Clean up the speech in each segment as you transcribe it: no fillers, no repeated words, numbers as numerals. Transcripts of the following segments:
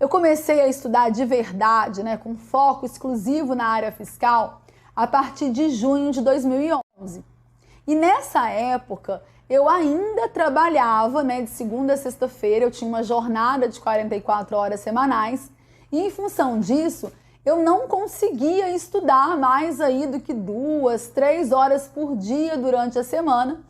Eu comecei a estudar de verdade, né, com foco exclusivo na área fiscal, a partir de junho de 2011. E nessa época, eu ainda trabalhava, né, de segunda a sexta-feira, eu tinha uma jornada de 44 horas semanais, e em função disso, eu não conseguia estudar mais aí do que 2, 3 horas por dia durante a semana,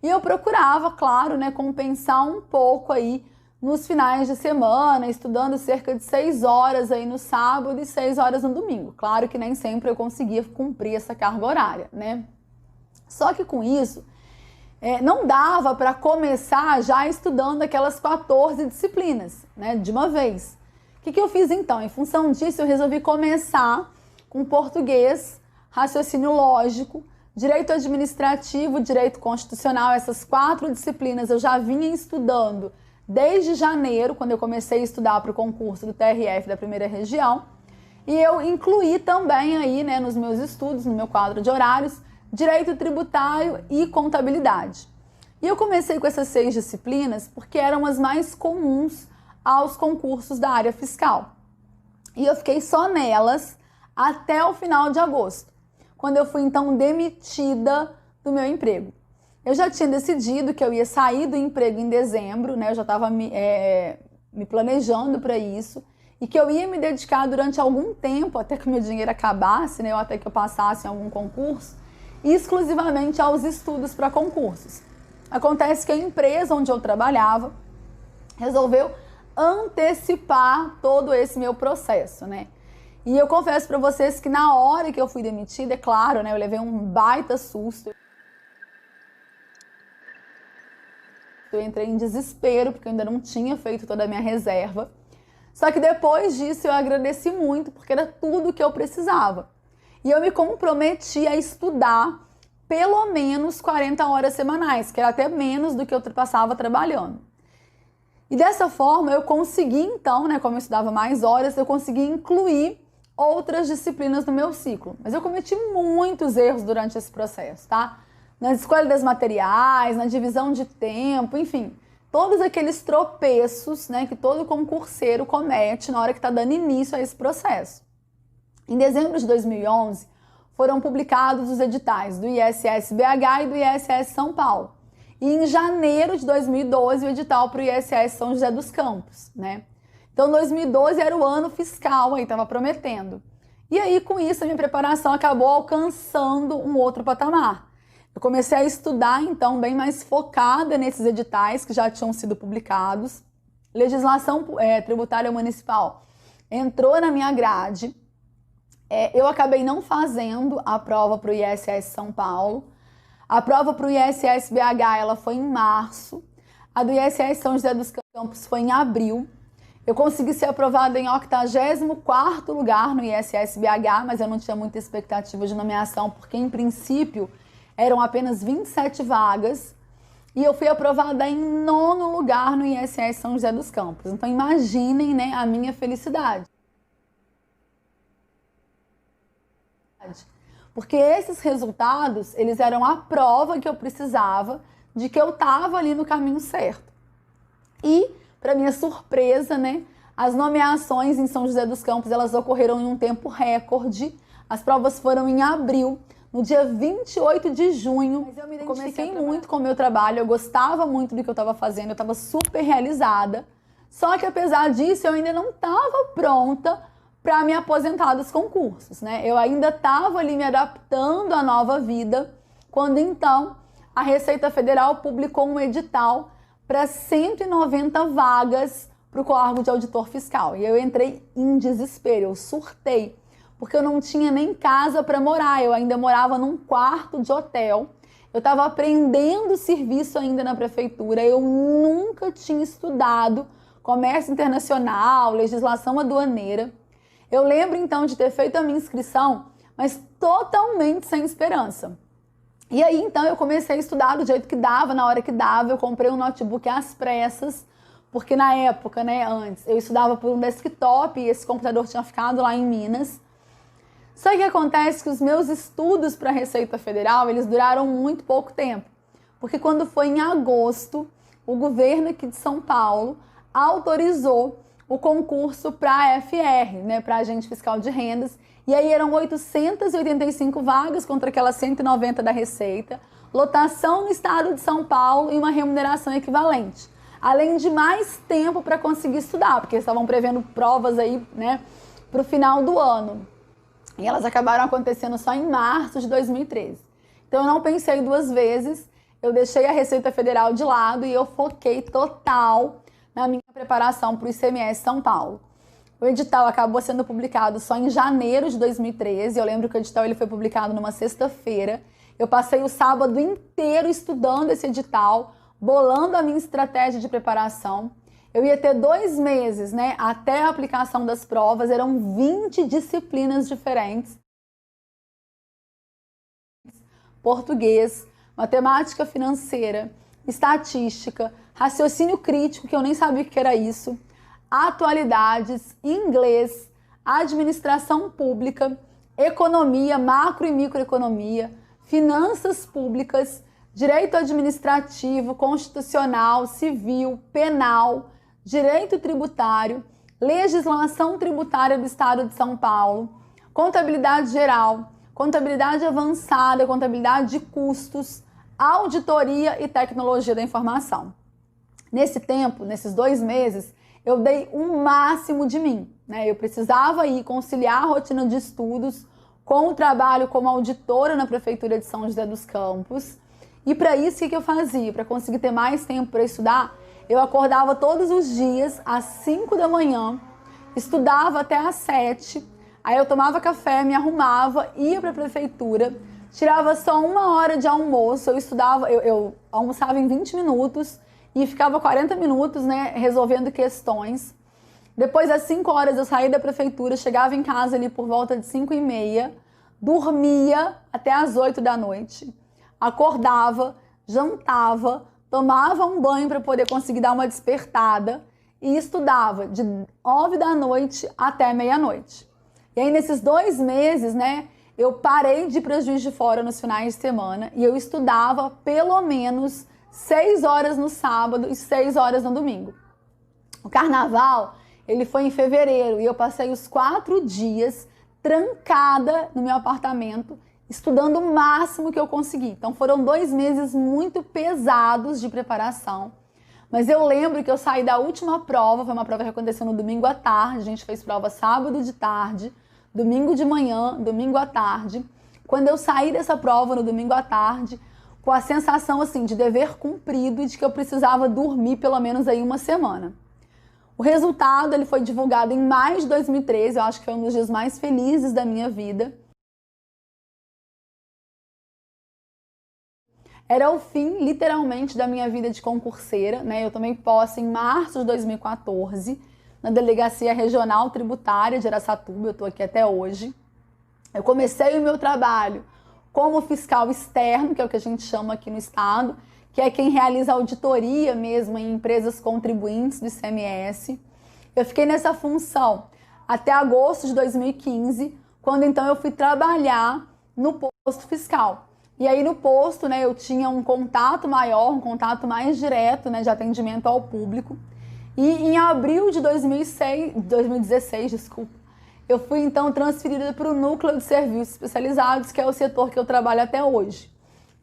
e eu procurava, claro, né, compensar um pouco aí nos finais de semana, estudando cerca de 6 horas aí no sábado e 6 horas no domingo. Claro que nem sempre eu conseguia cumprir essa carga horária, né? Só que com isso, não dava para começar já estudando aquelas 14 disciplinas, né, de uma vez. O que eu fiz então? Em função disso, eu resolvi começar com português, raciocínio lógico, direito administrativo, direito constitucional. Essas 4 disciplinas eu já vinha estudando desde janeiro, quando eu comecei a estudar para o concurso do TRF da primeira região. E eu incluí também aí, né, nos meus estudos, no meu quadro de horários, direito tributário e contabilidade. E eu comecei com essas 6 disciplinas porque eram as mais comuns aos concursos da área fiscal. E eu fiquei só nelas até o final de agosto, quando eu fui então demitida do meu emprego. Eu já tinha decidido que eu ia sair do emprego em dezembro, né? Eu já estava me planejando para isso, e que eu ia me dedicar durante algum tempo, até que o meu dinheiro acabasse, né? Ou até que eu passasse em algum concurso, exclusivamente aos estudos para concursos. Acontece que a empresa onde eu trabalhava resolveu antecipar todo esse meu processo, né? E eu confesso para vocês que na hora que eu fui demitida, é claro, né? Eu levei um baita susto. Eu entrei em desespero, porque eu ainda não tinha feito toda a minha reserva. Só que depois disso eu agradeci muito, porque era tudo o que eu precisava. E eu me comprometi a estudar pelo menos 40 horas semanais, que era até menos do que eu passava trabalhando. E dessa forma eu consegui então, né, como eu estudava mais horas, eu consegui incluir outras disciplinas no meu ciclo. Mas eu cometi muitos erros durante esse processo, tá? Na escolha das materiais, na divisão de tempo, enfim, todos aqueles tropeços, né, que todo concurseiro comete na hora que está dando início a esse processo. Em dezembro de 2011, foram publicados os editais do ISS-BH e do ISS São Paulo. E em janeiro de 2012, o edital para o ISS São José dos Campos, né? Então, 2012 era o ano fiscal, aí estava prometendo. E aí, com isso, a minha preparação acabou alcançando um outro patamar. Eu comecei a estudar, então, bem mais focada nesses editais que já tinham sido publicados. Legislação tributária municipal entrou na minha grade. Eu acabei não fazendo a prova para o ISS São Paulo. A prova para o ISS-BH ela foi em março. A do ISS São José dos Campos foi em abril. Eu consegui ser aprovada em 84º lugar no ISS-BH, mas eu não tinha muita expectativa de nomeação, porque, em princípio, eram apenas 27 vagas, e eu fui aprovada em 9º lugar no ISS São José dos Campos. Então imaginem, né, a minha felicidade. Porque esses resultados, eles eram a prova que eu precisava de que eu estava ali no caminho certo. E, para minha surpresa, né, as nomeações em São José dos Campos, elas ocorreram em um tempo recorde. As provas foram em abril. No dia 28 de junho, eu comecei muito com o meu trabalho, eu gostava muito do que eu estava fazendo, eu estava super realizada. Só que apesar disso, eu ainda não estava pronta para me aposentar dos concursos, né? Eu ainda estava ali me adaptando à nova vida, quando então a Receita Federal publicou um edital para 190 vagas para o cargo de auditor fiscal. E eu entrei em desespero, eu surtei, porque eu não tinha nem casa para morar, eu ainda morava num quarto de hotel, eu estava aprendendo serviço ainda na prefeitura, eu nunca tinha estudado comércio internacional, legislação aduaneira. Eu lembro então de ter feito a minha inscrição, mas totalmente sem esperança. E aí então eu comecei a estudar do jeito que dava, na hora que dava, eu comprei um notebook às pressas, porque na época, né, antes, eu estudava por um desktop e esse computador tinha ficado lá em Minas. Só que acontece que os meus estudos para a Receita Federal, eles duraram muito pouco tempo. Porque quando foi em agosto, o governo aqui de São Paulo autorizou o concurso para FR, né, para agente fiscal de rendas. E aí eram 885 vagas contra aquelas 190 da Receita, lotação no estado de São Paulo e uma remuneração equivalente. Além de mais tempo para conseguir estudar, porque estavam prevendo provas aí, né, para o final do ano. E elas acabaram acontecendo só em março de 2013. Então eu não pensei duas vezes, eu deixei a Receita Federal de lado e eu foquei total na minha preparação para o ICMS São Paulo. O edital acabou sendo publicado só em janeiro de 2013. Eu lembro que o edital ele foi publicado numa sexta-feira. Eu passei o sábado inteiro estudando esse edital, bolando a minha estratégia de preparação. Eu ia ter 2 meses, né, até a aplicação das provas. Eram 20 disciplinas diferentes. Português, matemática financeira, estatística, raciocínio crítico, que eu nem sabia o que era isso, atualidades, inglês, administração pública, economia, macro e microeconomia, finanças públicas, direito administrativo, constitucional, civil, penal, direito tributário, legislação tributária do Estado de São Paulo, contabilidade geral, contabilidade avançada, contabilidade de custos, auditoria e tecnologia da informação. Nesse tempo, nesses 2 meses, eu dei o máximo de mim, né? Eu precisava ir conciliar a rotina de estudos com o trabalho como auditora na Prefeitura de São José dos Campos. E para isso, o que eu fazia? Para conseguir ter mais tempo para estudar, eu acordava todos os dias às 5 da manhã, estudava até às 7, aí eu tomava café, me arrumava, ia para a prefeitura, tirava só 1 hora de almoço, eu almoçava em 20 minutos e ficava 40 minutos, né, resolvendo questões. Depois das 5 horas eu saía da prefeitura, chegava em casa ali por volta de 5h30, dormia até às 8 da noite, acordava, jantava, tomava um banho para poder conseguir dar uma despertada e estudava de 9 da noite até meia-noite. E aí nesses 2 meses, né, eu parei de ir para Juiz de Fora nos finais de semana e eu estudava pelo menos 6 horas no sábado e 6 horas no domingo. O carnaval, ele foi em fevereiro e eu passei os 4 dias trancada no meu apartamento, estudando o máximo que eu consegui. Então foram 2 meses muito pesados de preparação. Mas eu lembro que eu saí da última prova, foi uma prova que aconteceu no domingo à tarde, a gente fez prova sábado de tarde, domingo de manhã, domingo à tarde. Quando eu saí dessa prova no domingo à tarde, com a sensação assim de dever cumprido e de que eu precisava dormir pelo menos aí 1 semana. O resultado ele foi divulgado em maio de 2013, eu acho que foi um dos dias mais felizes da minha vida. Era o fim, literalmente, da minha vida de concurseira, né? Eu tomei posse em março de 2014, na Delegacia Regional Tributária de Araçatuba, eu estou aqui até hoje. Eu comecei o meu trabalho como fiscal externo, que é o que a gente chama aqui no estado, que é quem realiza auditoria mesmo em empresas contribuintes do ICMS. Eu fiquei nessa função até agosto de 2015, quando então eu fui trabalhar no posto fiscal. E aí no posto, né, eu tinha um contato maior, um contato mais direto, né, de atendimento ao público. E em abril de 2016, eu fui então transferida para o Núcleo de Serviços Especializados, que é o setor que eu trabalho até hoje.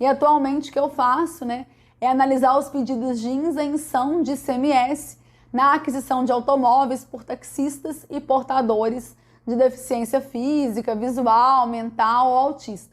E atualmente o que eu faço, né, é analisar os pedidos de isenção de ICMS na aquisição de automóveis por taxistas e portadores de deficiência física, visual, mental ou autista.